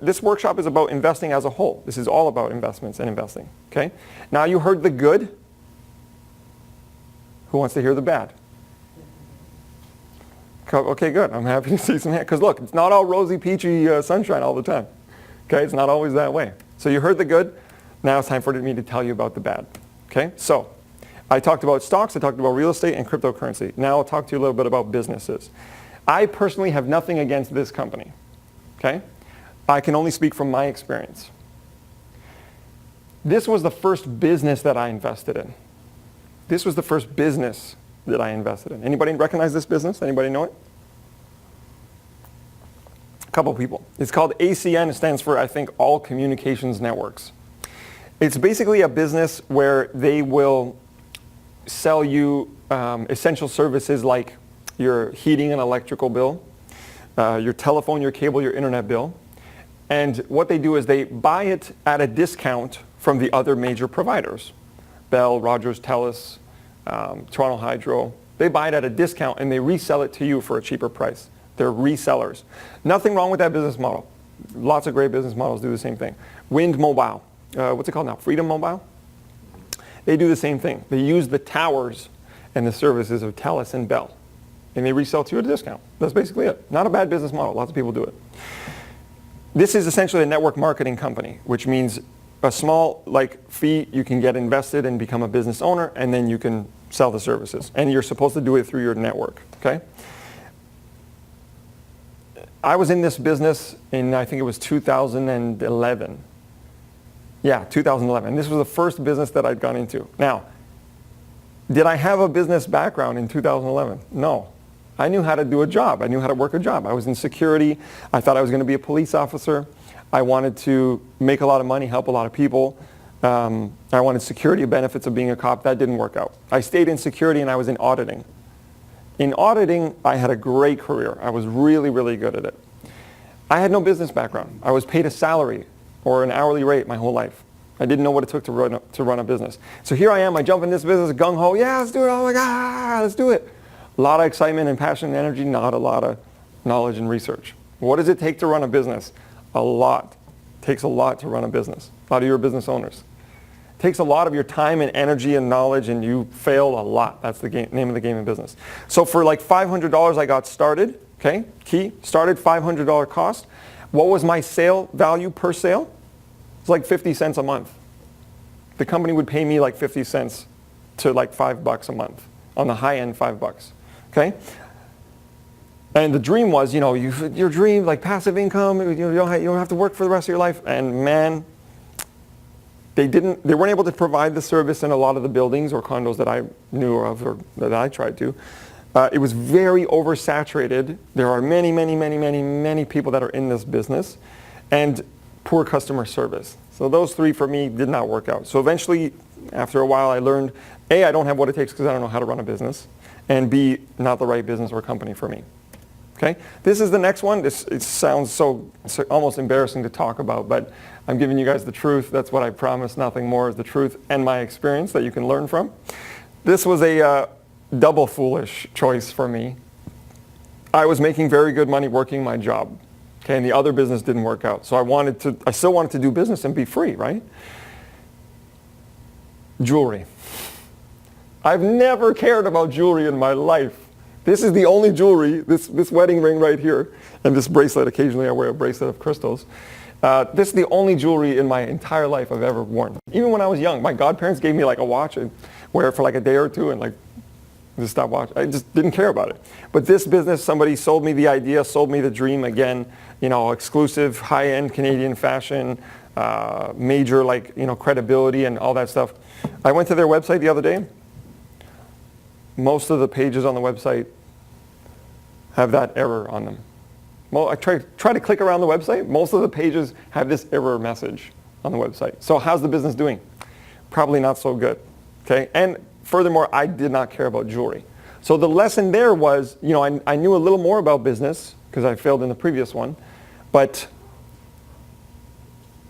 this workshop is about investing as a whole. This is all about investments and investing. Okay? Now you heard the good. Who wants to hear the bad? Okay, good. I'm happy to see some hands. Because look, it's not all rosy, peachy sunshine all the time. Okay? It's not always that way. So you heard the good. Now it's time for me to tell you about the bad. Okay? So I talked about stocks, I talked about real estate and cryptocurrency. Now I'll talk to you a little bit about businesses. I personally have nothing against this company. Okay? I can only speak from my experience. This was the first business that I invested in. This was the first business that I invested in. Anybody recognize this business? Anybody know it? A couple people. It's called ACN. It stands for, I think, All Communications Networks. It's basically a business where they will sell you essential services like your heating and electrical bill, your telephone, your cable, your internet bill. And what they do is they buy it at a discount from the other major providers. Bell, Rogers, Telus, Toronto Hydro. They buy it at a discount and they resell it to you for a cheaper price. They're resellers. Nothing wrong with that business model. Lots of great business models do the same thing. Wind Mobile. What's it called now? Freedom Mobile? They do the same thing. They use the towers and the services of Telus and Bell. And they resell to you at a discount. That's basically it. Not a bad business model. Lots of people do it. This is essentially a network marketing company, which means a small fee, you can get invested and become a business owner, and then you can sell the services. And you're supposed to do it through your network. Okay? I was in this business in, I think it was 2011. Yeah, 2011. This was the first business that I'd gone into. Now, did I have a business background in 2011? No. I knew how to do a job. I knew how to work a job. I was in security. I thought I was going to be a police officer. I wanted to make a lot of money, help a lot of people. I wanted security benefits of being a cop. That didn't work out. I stayed in security and I was in auditing. In auditing, I had a great career. I was really, really good at it. I had no business background. I was paid a salary or an hourly rate my whole life. I didn't know what it took to run a business. So here I am. I jump in this business, gung-ho. Yeah, let's do it. Oh my God, let's do it. A lot of excitement and passion and energy, not a lot of knowledge and research. What does it take to run a business? A lot. It takes a lot to run a business. A lot of you are business owners. It takes a lot of your time and energy and knowledge, and you fail a lot. That's the name of the game in business. So for like $500, I got started. Okay, key. Started $500 cost. What was my sale value per sale? It's like 50 cents a month. The company would pay me like 50 cents to like $5 a month. On the high end, $5. Okay? And the dream was, your dream, like passive income, you don't have to work for the rest of your life. And man, they weren't able to provide the service in a lot of the buildings or condos that I knew of or that I tried to. It was very oversaturated. There are many, many, many, many, many people that are in this business. And poor customer service. So those three for me did not work out. So eventually, after a while, I learned, A, I don't have what it takes because I don't know how to run a business. And B, not the right business or company for me. Okay? This is the next one. It sounds so almost embarrassing to talk about, but I'm giving you guys the truth. That's what I promise. Nothing more is the truth and my experience that you can learn from. This was a double foolish choice for me. I was making very good money working my job. Okay, and the other business didn't work out. So I still wanted to do business and be free, right? Jewelry. I've never cared about jewelry in my life. This is the only jewelry, this wedding ring right here, and this bracelet. Occasionally I wear a bracelet of crystals. This is the only jewelry in my entire life I've ever worn. Even when I was young, my godparents gave me like a watch and wear it for like a day or two and like just stop watching. I just didn't care about it. But this business, somebody sold me the idea, sold me the dream again, exclusive, high-end Canadian fashion, major credibility and all that stuff. I went to their website the other day. Most of the pages on the website have that error on them. Well, I try to click around the website. Most of the pages have this error message on the website. So how's the business doing? Probably not so good. Okay, and furthermore, I did not care about jewelry. So the lesson there was, I knew a little more about business because I failed in the previous one, but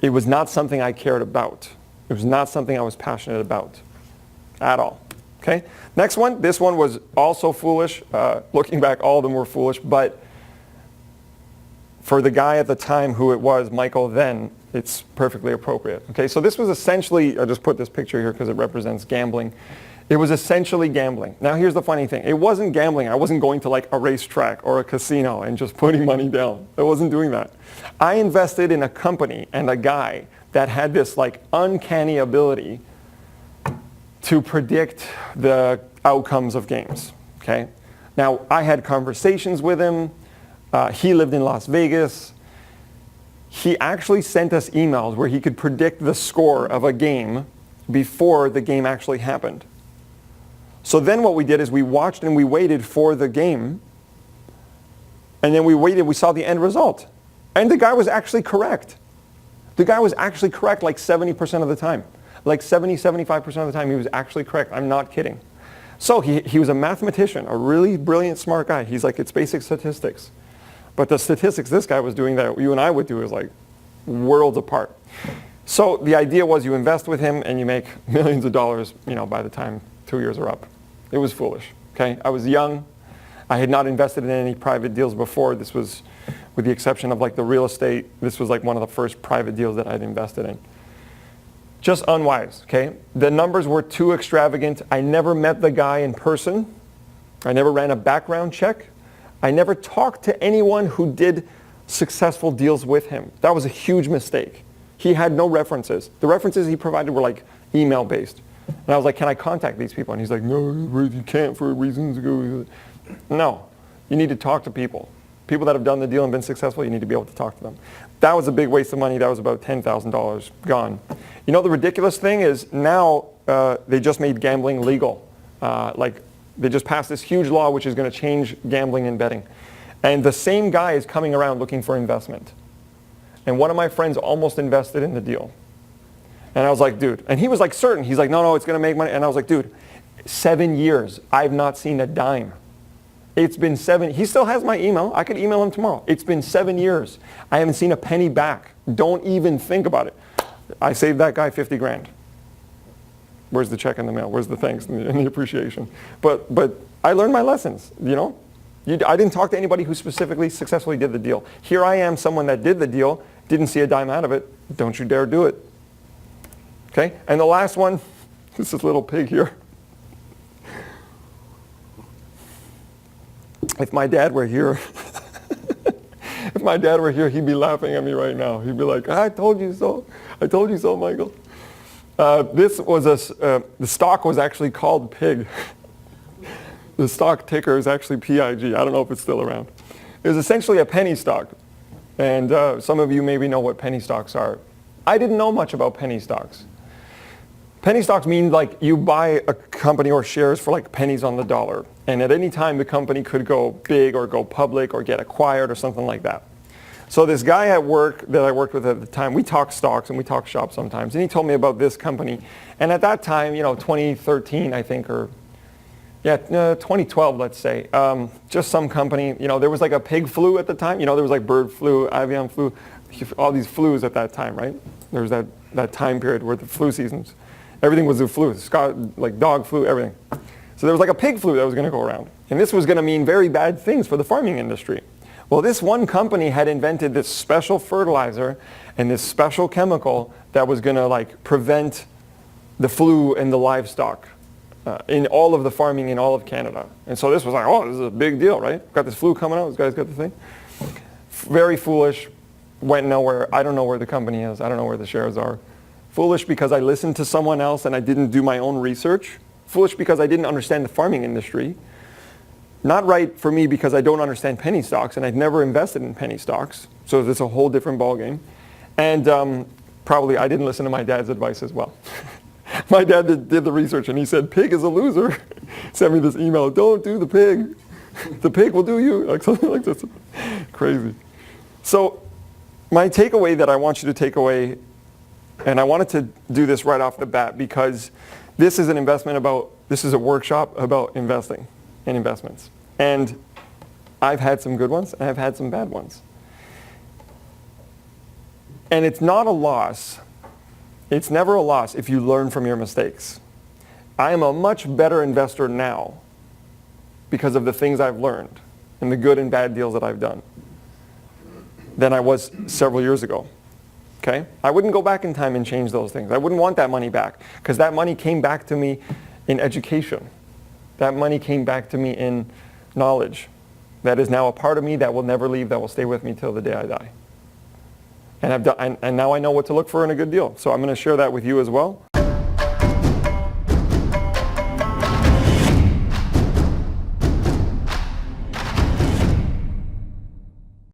it was not something I cared about. It was not something I was passionate about at all. Okay, next one. This one was also foolish. Looking back, all of them were foolish, but for the guy at the time who it was, Michael then, it's perfectly appropriate. Okay, so this was essentially, I just put this picture here because it represents gambling. It was essentially gambling. Now here's the funny thing. It wasn't gambling. I wasn't going to like a racetrack or a casino and just putting money down. I wasn't doing that. I invested in a company and a guy that had this like uncanny ability to predict the outcomes of games. Okay. Now I had conversations with him. He lived in Las Vegas. He actually sent us emails where he could predict the score of a game before the game actually happened. So then what we did is we watched and we waited for the game, and then we waited, we saw the end result. And the guy was actually correct. The guy was actually correct like 70% of the time. Like 75% of the time he was actually correct. I'm not kidding. So he was a mathematician, a really brilliant, smart guy. He's like, it's basic statistics. But the statistics this guy was doing that you and I would do is like worlds apart. So the idea was you invest with him and you make millions of dollars, by the time 2 years are up. It was foolish. Okay, I was young. I had not invested in any private deals before. This was, with the exception of like the real estate, this was like one of the first private deals that I'd invested in. Just unwise. Okay, the numbers were too extravagant. I never met the guy in person. I never ran a background check. I never talked to anyone who did successful deals with him. That was a huge mistake. He had no references. The references he provided were like email based. And I was like, can I contact these people? And he's like, no, you can't for reasons. No, you need to talk to people. People that have done the deal and been successful, you need to be able to talk to them. That was a big waste of money. That was about $10,000 gone. The ridiculous thing is now they just made gambling legal. They just passed this huge law which is going to change gambling and betting. And the same guy is coming around looking for investment. And one of my friends almost invested in the deal. And I was like, dude, and he was like certain. He's like, no, it's going to make money. And I was like, dude, 7 years, I've not seen a dime. It's been 7, he still has my email. I could email him tomorrow. It's been 7 years. I haven't seen a penny back. Don't even think about it. I saved that guy 50 grand. Where's the check in the mail? Where's the thanks and the appreciation? But I learned my lessons, I didn't talk to anybody who specifically successfully did the deal. Here I am, someone that did the deal, didn't see a dime out of it. Don't you dare do it. Okay, and the last one, this is little pig here. If my dad were here, he'd be laughing at me right now. He'd be like, I told you so. I told you so, Michael. This was the stock was actually called PIG. The stock ticker is actually PIG. I don't know if it's still around. It was essentially a penny stock. And some of you maybe know what penny stocks are. I didn't know much about penny stocks. Penny stocks mean like you buy a company or shares for like pennies on the dollar. And at any time the company could go big or go public or get acquired or something like that. So this guy at work that I worked with at the time, we talk stocks and we talk shop sometimes. And he told me about this company. And at that time, 2013 I think, or 2012 let's say, just some company, there was like a pig flu at the time. There was like bird flu, avian flu, all these flus at that time, right? There was that time period where the flu seasons. Everything was the flu, like dog flu, everything. So there was like a pig flu that was going to go around. And this was going to mean very bad things for the farming industry. Well, this one company had invented this special fertilizer and this special chemical that was going to like prevent the flu in the livestock in all of the farming in all of Canada. And so this was like, oh, this is a big deal, right? Got this flu coming out. This guy's got the thing. Very foolish. Went nowhere. I don't know where the company is. I don't know where the shares are. Foolish because I listened to someone else and I didn't do my own research. Foolish because I didn't understand the farming industry. Not right for me because I don't understand penny stocks and I'd never invested in penny stocks. So it's a whole different ballgame. And probably I didn't listen to my dad's advice as well. My dad did the research and he said, pig is a loser. Sent me this email, don't do the pig. The pig will do you. Like something like this. Crazy. So my takeaway that I want you to take away, and I wanted to do this right off the bat because this is a workshop about investing and investments. And I've had some good ones and I've had some bad ones. And it's not a loss. It's never a loss if you learn from your mistakes. I am a much better investor now because of the things I've learned and the good and bad deals that I've done. than I was several years ago. Okay? I wouldn't go back in time and change those things. I wouldn't want that money back because that money came back to me in education. That money came back to me in knowledge. That is now a part of me that will never leave, that will stay with me till the day I die. And now I know what to look for in a good deal. So I'm going to share that with you as well.